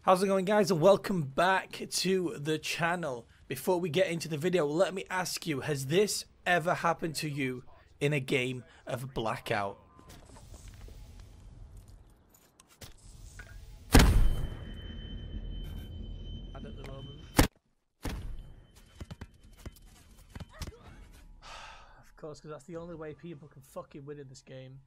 How's it going, guys, and welcome back to the channel. Before we get into the video, let me ask you, has this ever happened to you in a game of Blackout? At the moment. Of course, because that's the only way people can fucking win in this game.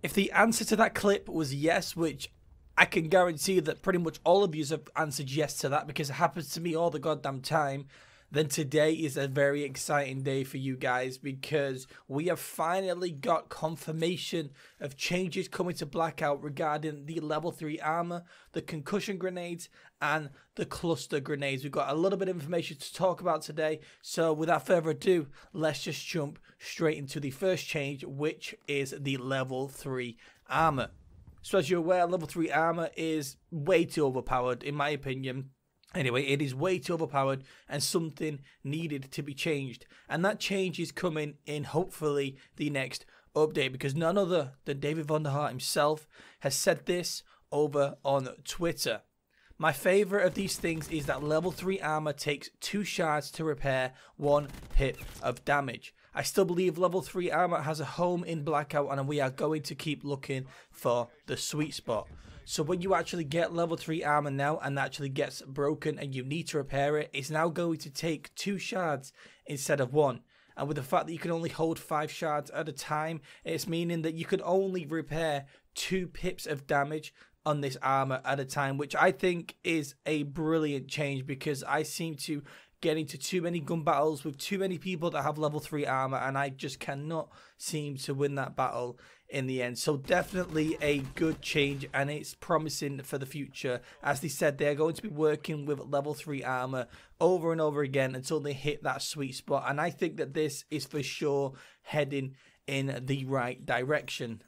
If the answer to that clip was yes, which I can guarantee that pretty much all of you have answered yes to that because it happens to me all the goddamn time, then today is a very exciting day for you guys because we have finally got confirmation of changes coming to Blackout regarding the level 3 armor, the concussion grenades, and the cluster grenades. We've got a little bit of information to talk about today, so without further ado, let's just jump straight into the first change, which is the level 3 armor. So as you're aware, level 3 armor is way too overpowered, in my opinion. Anyway, it is way too overpowered and something needed to be changed. And that change is coming in, hopefully, the next update. Because none other than David Von der Hart himself has said this over on Twitter. My favourite of these things is that level 3 armor takes 2 shards to repair 1 hit of damage. I still believe level 3 armor has a home in Blackout, and we are going to keep looking for the sweet spot. So when you actually get level 3 armor now and actually gets broken and you need to repair it, it's now going to take 2 shards instead of 1. And with the fact that you can only hold 5 shards at a time, it's meaning that you can only repair 2 pips of damage on this armor at a time, which I think is a brilliant change because I seem to get into too many gun battles with too many people that have level 3 armor, and I just cannot seem to win that battle in the end. So definitely a good change, and it's promising for the future. As they said, they're going to be working with level 3 armor over and over again until they hit that sweet spot, and I think that this is for sure heading in the right direction.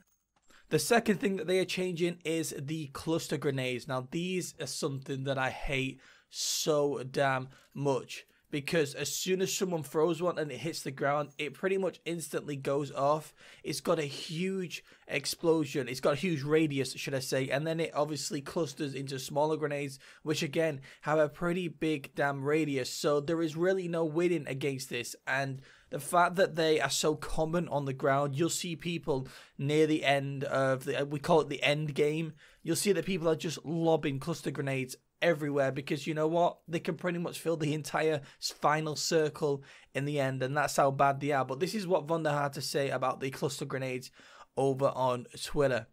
The second thing that they are changing is the cluster grenades. Now, these are something that I hate so damn much because as soon as someone throws one and it hits the ground, it pretty much instantly goes off. It's got a huge explosion. It's got a huge radius, should I say, and then it obviously clusters into smaller grenades, which again have a pretty big damn radius. So there is really no winning against this, and the fact that they are so common on the ground, you'll see people near the end of we call it the end game. You'll see that people are just lobbing cluster grenades everywhere because you know what, they can pretty much fill the entire final circle in the end, and that's how bad they are. But this is what Von der Hart had to say about the cluster grenades over on Twitter.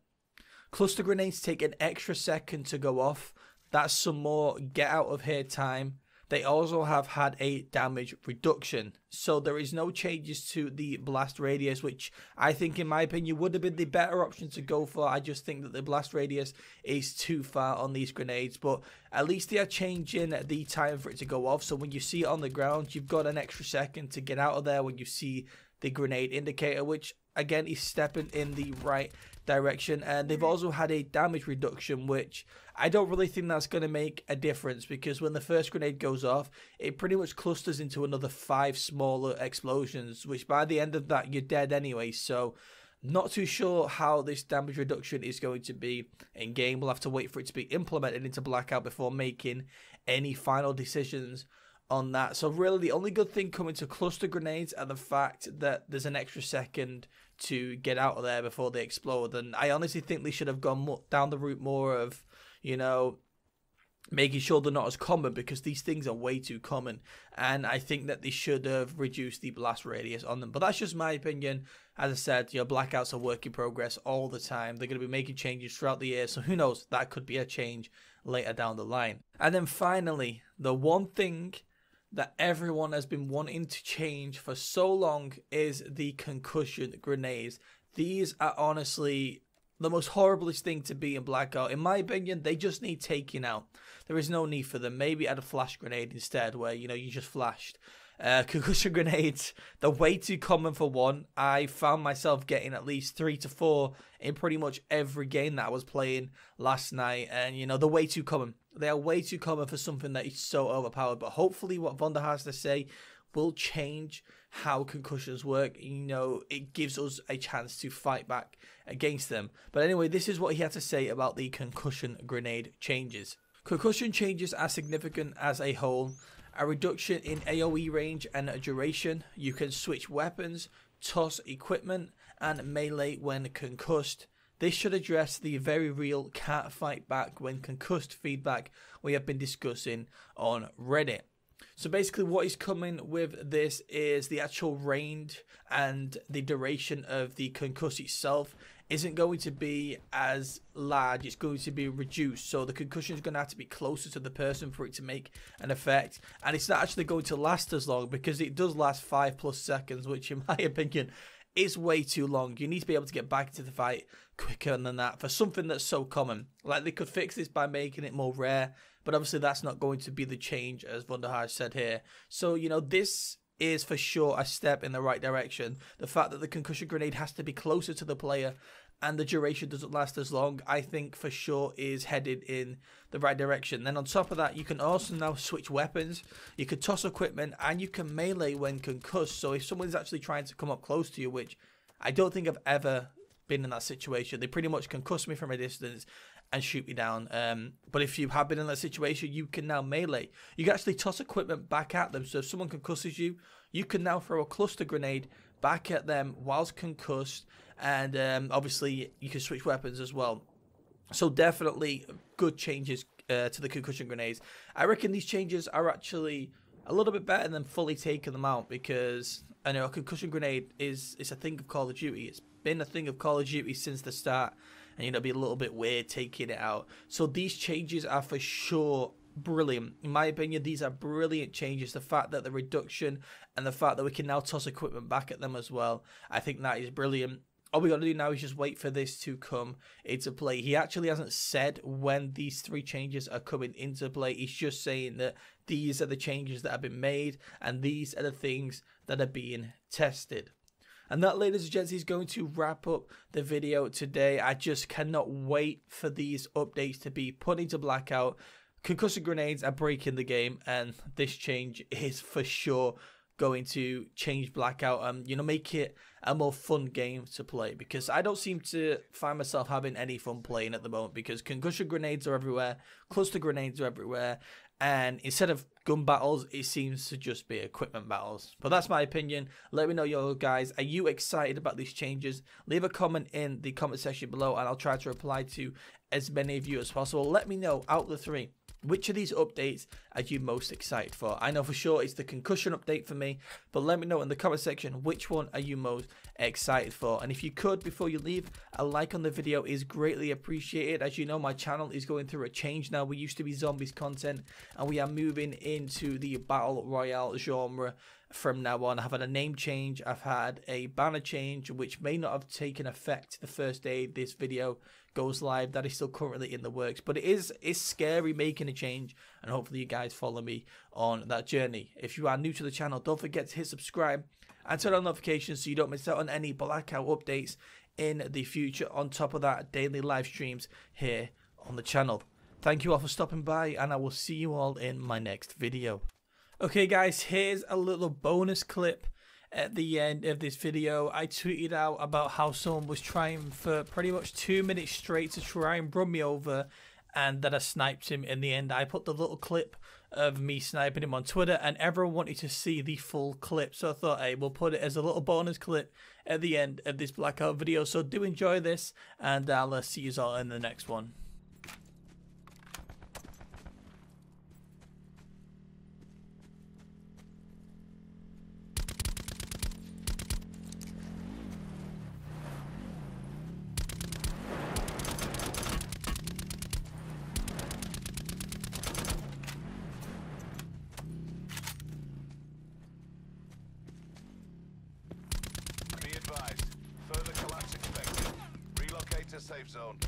Cluster grenades take an extra second to go off. That's some more get out of here time. They also have had a damage reduction, so there is no changes to the blast radius, which I think, in my opinion, would have been the better option to go for. I just think that the blast radius is too far on these grenades, but at least they are changing the time for it to go off, so when you see it on the ground, you've got an extra second to get out of there when you see the grenade indicator, which again is stepping in the right direction. And they've also had a damage reduction, which I don't really think that's going to make a difference because when the first grenade goes off, it pretty much clusters into another 5 smaller explosions, which by the end of that you're dead anyway. So not too sure how this damage reduction is going to be in game. We'll have to wait for it to be implemented into Blackout before making any final decisions on that. So really the only good thing coming to cluster grenades are the fact that there's an extra second to get out of there before they explode, and I honestly think they should have gone down the route more of, you know, making sure they're not as common because these things are way too common, and I think that they should have reduced the blast radius on them. But that's just my opinion. As I said, you know, Blackouts are work in progress all the time. They're going to be making changes throughout the year, so who knows, that could be a change later down the line. And then finally, the one thing that everyone has been wanting to change for so long is the concussion grenades. These are honestly the most horriblest thing to be in Blackout. In my opinion, they just need taking out. There is no need for them. Maybe add a flash grenade instead where, you know, you just flashed. Concussion grenades, they're way too common for one. I found myself getting at least 3 to 4 in pretty much every game that I was playing last night, and you know, they're way too common. They are way too common for something that is so overpowered. But hopefully what Von der Hart has to say will change how concussions work. You know, it gives us a chance to fight back against them. But anyway, this is what he had to say about the concussion grenade changes. Concussion changes are significant as a whole. A reduction in AoE range and duration. You can switch weapons, toss equipment, and melee when concussed. This should address the very real can't fight back when concussed feedback we have been discussing on Reddit. So basically what is coming with this is the actual range and the duration of the concuss itself isn't going to be as large, it's going to be reduced. So the concussion is going to have to be closer to the person for it to make an effect. And it's not actually going to last as long because it does last 5+ seconds, which in my opinion is way too long. You need to be able to get back into the fight quicker than that for something that's so common. Like they could fix this by making it more rare, but obviously that's not going to be the change as Wunderhard said here. So, you know, this is for sure a step in the right direction. The fact that the concussion grenade has to be closer to the player and the duration doesn't last as long, I think for sure is headed in the right direction. Then on top of that, you can also now switch weapons, you can toss equipment, and you can melee when concussed. So if someone's actually trying to come up close to you, which I don't think I've ever been in that situation, they pretty much concuss me from a distance and shoot me down. But if you have been in that situation, you can now melee. You can actually toss equipment back at them. So if someone concusses you, you can now throw a cluster grenade back at them whilst concussed. And obviously you can switch weapons as well. So definitely good changes to the concussion grenades. I reckon these changes are actually a little bit better than fully taking them out, because I know a concussion grenade is a thing of Call of Duty. It's been a thing of Call of Duty since the start, and you know, it'd be a little bit weird taking it out. So these changes are for sure brilliant. In my opinion, these are brilliant changes. The fact that the reduction and the fact that we can now toss equipment back at them as well, I think that is brilliant. All we got to do now is just wait for this to come into play. He actually hasn't said when these 3 changes are coming into play. He's just saying that these are the changes that have been made and these are the things that are being tested. And that, ladies and gents, is going to wrap up the video today. I just cannot wait for these updates to be put into Blackout. Concussion grenades are breaking the game, and this change is for sure going to change Blackout and, you know, make it a more fun game to play, because I don't seem to find myself having any fun playing at the moment, because concussion grenades are everywhere, cluster grenades are everywhere, and instead of gun battles, it seems to just be equipment battles. But that's my opinion. Let me know, your guys, are you excited about these changes? Leave a comment in the comment section below and I'll try to reply to as many of you as possible. Let me know, out of the 3, which of these updates are you most excited for? I know for sure it's the concussion update for me, but let me know in the comment section which one are you most excited for. And if you could, before you leave, a like on the video is greatly appreciated. As you know, my channel is going through a change now. We used to be zombies content, and we are moving into the battle royale genre from now on. I've had a name change, I've had a banner change, which may not have taken effect the first day this video goes live. That is still currently in the works, but it's scary making a change, and hopefully you guys follow me on that journey. If you are new to the channel, don't forget to hit subscribe and turn on notifications so you don't miss out on any Blackout updates in the future. On top of that, daily live streams here on the channel. Thank you all for stopping by, and I will see you all in my next video. Okay guys, here's a little bonus clip at the end of this video. I tweeted out about how someone was trying for pretty much 2 minutes straight to try and run me over, and that I sniped him in the end. I put the little clip of me sniping him on Twitter, and everyone wanted to see the full clip, so I thought, hey, we'll put it as a little bonus clip at the end of this Blackout video. So do enjoy this, and I'll see you all in the next one. Be advised, further collapse expected. Relocate to safe zone.